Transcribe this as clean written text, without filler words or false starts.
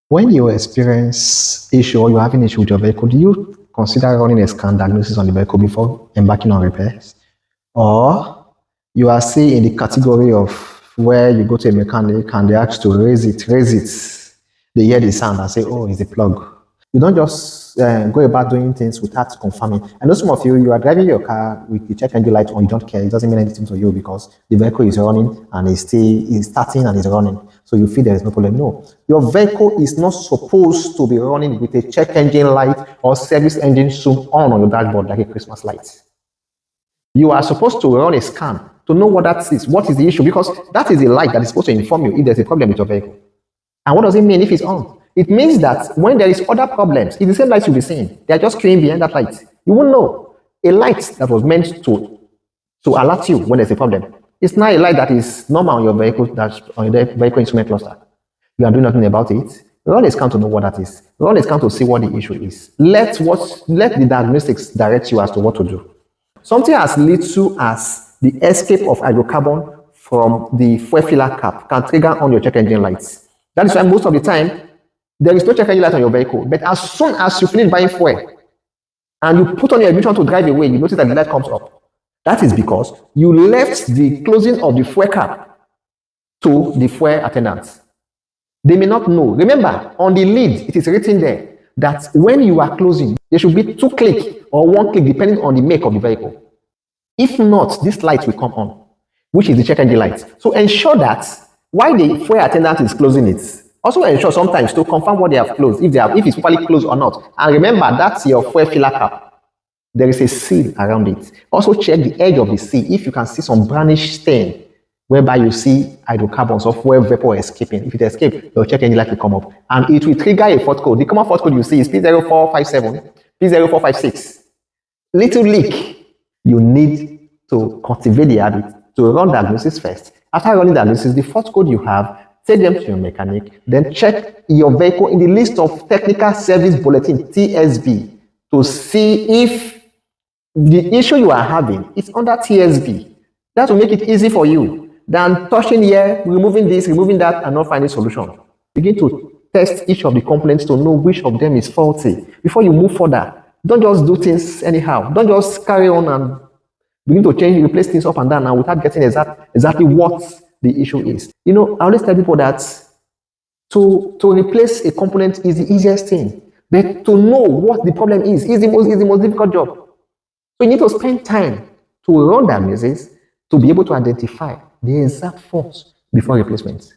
When you experience issue or you're having issue with your vehicle, do you consider running a scan diagnosis on the vehicle before embarking on repairs? Or you are still in the category of where you go to a mechanic and they ask to raise it. They hear the sound and say, oh, it's a plug. You don't just go about doing things without confirming. I know some of you, you are driving your car with the check engine light on, you don't care. It doesn't mean anything to you because the vehicle is running and it's still is starting and is running. So you feel there is no problem. No, your vehicle is not supposed to be running with a check engine light or service engine soon on your dashboard like a Christmas light. You are supposed to run a scan to know what that is, what is the issue, because that is a light that is supposed to inform you if there's a problem with your vehicle. And what does it mean if it's on? It means that when there is other problems, it's the same light you'll be seeing. They are just queuing behind that light. You won't know. A light that was meant to alert you when there's a problem. It's not a light that is normal on your vehicle, that's on the vehicle instrument cluster. You are doing nothing about it. Run a scan to know what that is. Run a scan to see what the issue is. Let the diagnostics direct you as to what to do. Something as little as the escape of hydrocarbon from the fuel filler cap can trigger on your check engine lights. That is why most of the time, there is no check engine light on your vehicle. But as soon as you finish buying fuel and you put on your ignition to drive away, you notice that the light comes up. That is because you left the closing of the fuel cap to the fuel attendants. They may not know. Remember, on the lid, it is written there that when you are closing, there should be 2 clicks or 1 click depending on the make of the vehicle. If not, this light will come on, which is the check engine light. So ensure that while the fuel attendant is closing it, also ensure sometimes to confirm what they have closed, if it's properly closed or not. And remember, that's your fuel filler cap. There is a seal around it. Also check the edge of the seal if you can see some brownish stain whereby you see hydrocarbons or fuel vapor escaping. If it escapes, your check engine light will come up. And it will trigger a fault code. The common fault code you see is P0457, P0456. Little leak. You need to cultivate the habit to run diagnosis first. After running diagnosis, the fault code you have, take them to your mechanic, then check your vehicle in the list of technical service bulletin, TSB, to see if the issue you are having is under TSB. That will make it easy for you than touching here, removing this, removing that, and not finding solution. Begin to test each of the components to know which of them is faulty before you move further. Don't just do things anyhow. Don't just carry on and begin to change, replace things up and down now without getting exactly what the issue is. You know, I always tell people that to replace a component is the easiest thing, but to know what the problem is the most difficult job. So you need to spend time to run diagnosis to be able to identify the exact fault before replacement.